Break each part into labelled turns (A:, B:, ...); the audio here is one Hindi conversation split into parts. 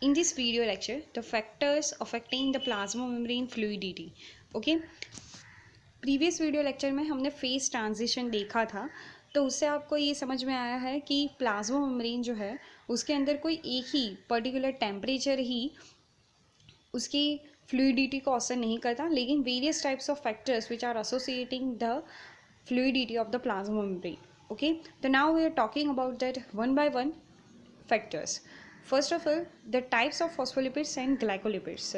A: in this video lecture the factors affecting the plasma membrane fluidity. Okay, previous video lecture में हमने फेस ट्रांजिशन देखा था, तो उससे आपको ये समझ में आया है कि प्लाज्मा मेम्ब्रेन जो है उसके अंदर कोई एक ही पर्टिकुलर टेम्परेचर ही उसकी फ्लूइडिटी को असर नहीं करता, लेकिन various types of factors which are associating the fluidity of the plasma membrane. Okay, so now we are talking about that one by one factors. First of all, the types of phospholipids and glycolipids.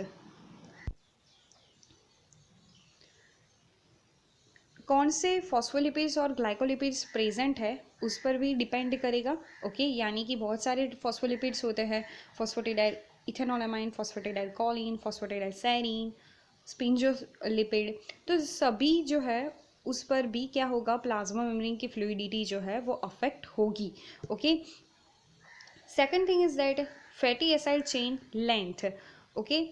A: कौन से फॉस्फोलिपिड्स और ग्लाइकोलिपिड्स प्रेजेंट है उस पर भी डिपेंड करेगा. ओके, यानी कि बहुत सारे फॉस्फोलिपिड्स होते हैं, phosphatidyl ethanolamine, phosphatidyl choline, phosphatidyl serine, sphingolipid, तो सभी जो है उस पर भी क्या होगा, प्लाज्मा मेम्ब्रेन की फ्लूइडिटी जो है वो अफेक्ट होगी. Okay, second thing is that fatty acid chain length. Okay,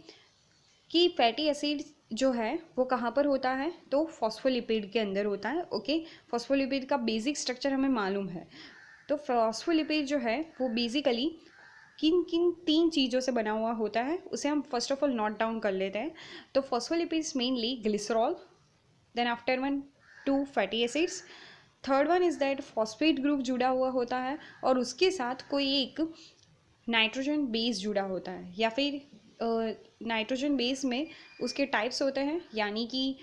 A: कि फैटी एसिड जो है वो कहाँ पर होता है, तो फॉस्फोलिपिड के अंदर होता है. ओके, फॉस्फोलिपिड का बेसिक स्ट्रक्चर हमें मालूम है. तो फॉस्फोलिपिड जो है वो बेसिकली किन किन 3 चीज़ों से बना हुआ होता है उसे हम first of all note down कर लेते हैं. तो phospholipids mainly glycerol, then after one 2 fatty acids, third one is that phosphate group जुड़ा हुआ होता है और उसके साथ कोई एक नाइट्रोजन बेस जुड़ा होता है, या फिर नाइट्रोजन बेस में उसके टाइप्स होते हैं, यानी कि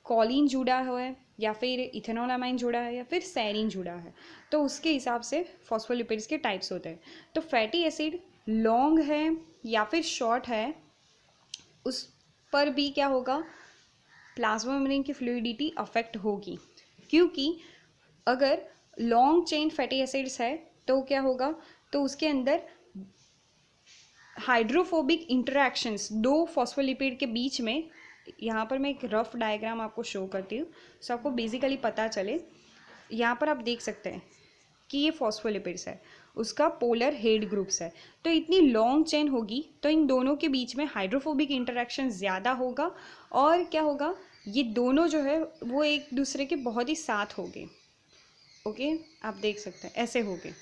A: कॉलिन जुड़ा हुआ है, या फिर इथेनोलामाइन जुड़ा है, या फिर सेरीन जुड़ा है. तो उसके हिसाब से फॉस्फोलिपिड्स के टाइप्स होते हैं. तो फैटी एसिड लॉन्ग है या फिर शॉर्ट है, उस पर भी क्या होगा, प्लाज्मा मेम्ब्रेन की फ्लूइडिटी अफेक्ट होगी. क्योंकि अगर लॉन्ग चेन फैटी एसिड्स है तो क्या होगा, तो उसके अंदर हाइड्रोफोबिक इंटरैक्शंस दो फॉस्फोलिपिड के बीच में, यहाँ पर मैं एक रफ डायग्राम आपको शो करती हूँ सो आपको बेसिकली पता चले. यहाँ पर आप देख सकते हैं कि ये फॉस्फोलिपिड्स है, उसका पोलर हेड ग्रुप्स है. तो इतनी लॉन्ग चेन होगी तो इन दोनों के बीच में हाइड्रोफोबिक इंटरैक्शन ज़्यादा होगा और क्या होगा, ये दोनों जो है वो एक दूसरे के बहुत ही साथ होंगे. ओके, आप देख सकते हैं ऐसे होंगे.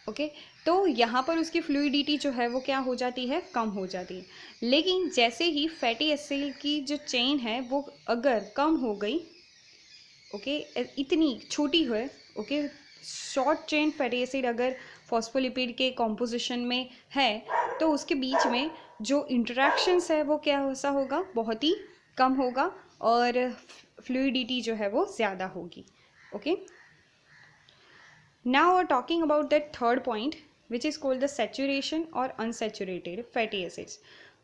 A: ओके, तो यहाँ पर उसकी फ्लूइडिटी जो है वो क्या हो जाती है, कम हो जाती है. लेकिन जैसे ही फैटी एसिड की जो चेन है वो अगर कम हो गई, ओके, इतनी छोटी है, okay, short chain fatty acid अगर फॉस्फोलिपिड के कॉम्पोजिशन में है तो उसके बीच में जो इंटरेक्शंस है वो क्या ऐसा होगा, बहुत ही कम होगा और फ्लूइडिटी जो है वो ज़्यादा होगी. Okay, now we're talking about the third point which is called the saturation और unsaturated fatty acids.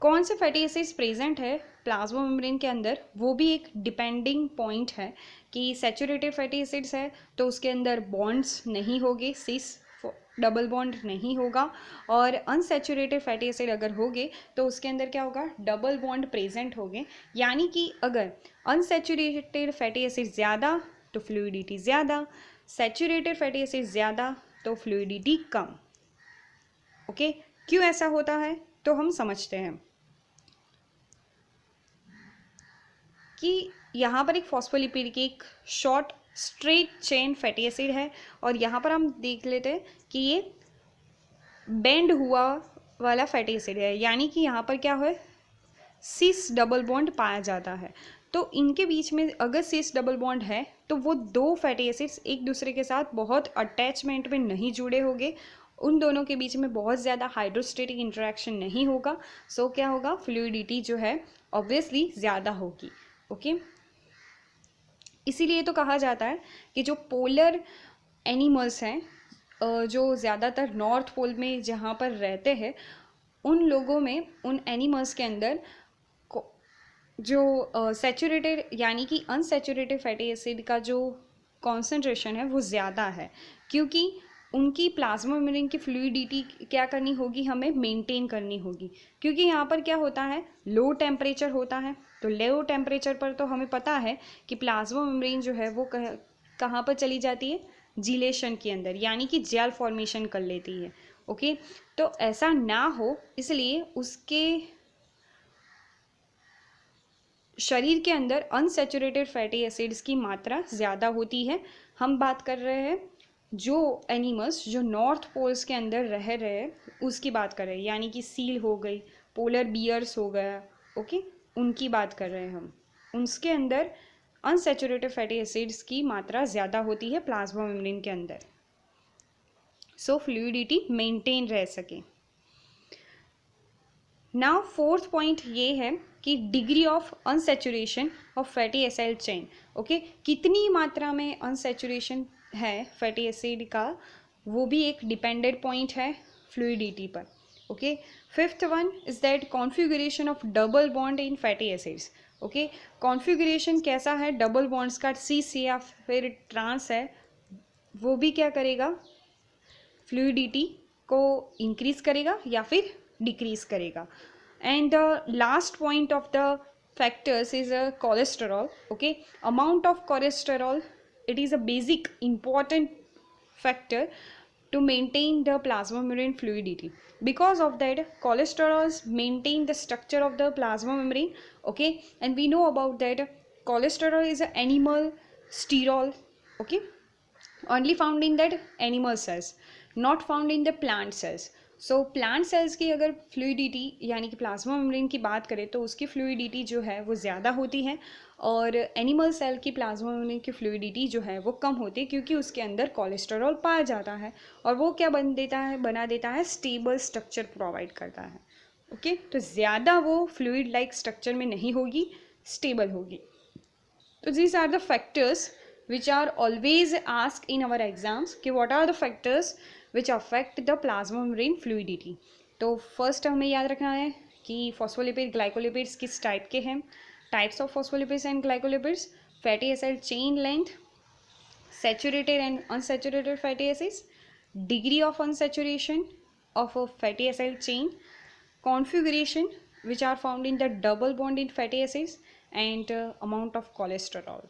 A: कौन से फैटी एसिड्स प्रेजेंट है प्लाज्मा मेम्ब्रेन के अंदर, वो भी एक डिपेंडिंग पॉइंट है कि सैचुरेटेड फैटी एसिड्स है तो उसके अंदर बॉन्ड्स नहीं होंगे, सिस डबल बॉन्ड नहीं होगा, और अनसैचुरेटेड फैटी एसिड अगर होंगे तो उसके अंदर क्या होगा, डबल बॉन्ड प्रेजेंट होंगे. यानी कि अगर अनसैचुरेटेड फैटी एसिड ज़्यादा तो फ्लूइडिटी ज़्यादा, सैचुरेटेड फैटी एसिड ज़्यादा तो फ्लूइडिटी कम. ओके, क्यों ऐसा होता है तो हम समझते हैं कि यहाँ पर एक फॉस्फोलिपिड की एक short straight chain fatty acid है और यहाँ पर हम देख लेते हैं कि ये बेंड हुआ वाला फैटी एसिड है, यानी कि यहाँ पर क्या है, सिस डबल बॉन्ड पाया जाता है. तो इनके बीच में अगर सिस डबल बॉन्ड है तो वो दो फैटी एसिड्स एक दूसरे के साथ बहुत अटैचमेंट में नहीं जुड़े होंगे, उन दोनों के बीच में बहुत ज़्यादा हाइड्रोस्टेटिक इंटरेक्शन नहीं होगा. सो क्या होगा, फ्लूइडिटी जो है ऑब्वियसली ज़्यादा होगी. ओके, इसीलिए तो कहा जाता है कि जो पोलर एनिमल्स हैं, जो ज़्यादातर नॉर्थ पोल में जहाँ पर रहते हैं, उन लोगों में, उन एनिमल्स के अंदर जो सैचुरेटेड यानी कि अनसैचुरेटेड फैटी एसिड का जो कॉन्सेंट्रेशन है वो ज़्यादा है, क्योंकि उनकी प्लाज्मा मेम्ब्रेन की फ्लूइडिटी क्या करनी होगी, हमें मेंटेन करनी होगी. क्योंकि यहाँ पर क्या होता है, लो टेम्परेचर होता है. तो लो टेम्परेचर पर तो हमें पता है कि प्लाज्मा मेम्ब्रेन जो है वो कहाँ पर चली जाती है, जिलेशन के अंदर, यानी कि जेल फॉर्मेशन कर लेती है. ओके, तो ऐसा ना हो इसलिए उसके शरीर के अंदर अनसैचुरेटेड फैटी एसिड्स की मात्रा ज़्यादा होती है. हम बात कर रहे हैं जो एनिमल्स जो नॉर्थ पोल्स के अंदर रह रहे हैं उसकी बात कर रहे हैं, यानी कि सील हो गई, पोलर बियर्स हो गया, ओके, उनकी बात कर रहे हैं हम। उसके अंदर अनसैचुरेटेड फैटी एसिड्स की मात्रा ज़्यादा होती है प्लाज्मा मेम्ब्रेन के अंदर, सो फ्लूइडिटी मेंटेन रह सके। नाउ फोर्थ पॉइंट ये है कि degree of unsaturation of fatty acid chain, okay, कितनी मात्रा में अनसेचुरेशन है फैटी एसिड का, वो भी एक डिपेंडेंट पॉइंट है फ्लूइडिटी पर, okay. Fifth one is that configuration of double bond in fatty acids, okay, configuration कैसा है डबल बॉन्ड्स का, सीस या फिर ट्रांस है, वो भी क्या करेगा, फ्लूइडिटी को इंक्रीज करेगा या फिर डिक्रीज करेगा। And the last point of the factors is a cholesterol, okay, amount of cholesterol, it is a basic important factor to maintain the plasma membrane fluidity. Because of that, cholesterol maintain the structure of the plasma membrane, okay, and we know about that cholesterol is an animal sterol, okay, only found in that animal cells, not found in the plant cells. So plant cells की अगर फ्लूइडिटी यानी कि प्लाज्मा मेम्ब्रेन की बात करें तो उसकी फ्लूइडिटी जो है वो ज़्यादा होती है, और एनिमल सेल की प्लाज्मा मेम्ब्रेन की फ्लूइडिटी जो है वो कम होती है, क्योंकि उसके अंदर कोलेस्टेरॉल पाया जाता है और वो क्या बना देता है स्टेबल स्ट्रक्चर प्रोवाइड करता है, ओके। तो ज़्यादा वो फ्लूइड लाइक स्ट्रक्चर में नहीं होगी, स्टेबल होगी। तो these are the factors which are always asked in our exams कि what are the factors which affect the plasma membrane fluidity। तो फर्स्ट हमें याद रखना है कि फॉस्फोलिपिड ग्लाइकोलिपिड्स किस टाइप के हैं, types of phospholipids and glycolipids, fatty acid chain length, saturated and unsaturated fatty acids, degree of unsaturation of a fatty acid chain, configuration which are found in the double bond in fatty acids, and amount of cholesterol.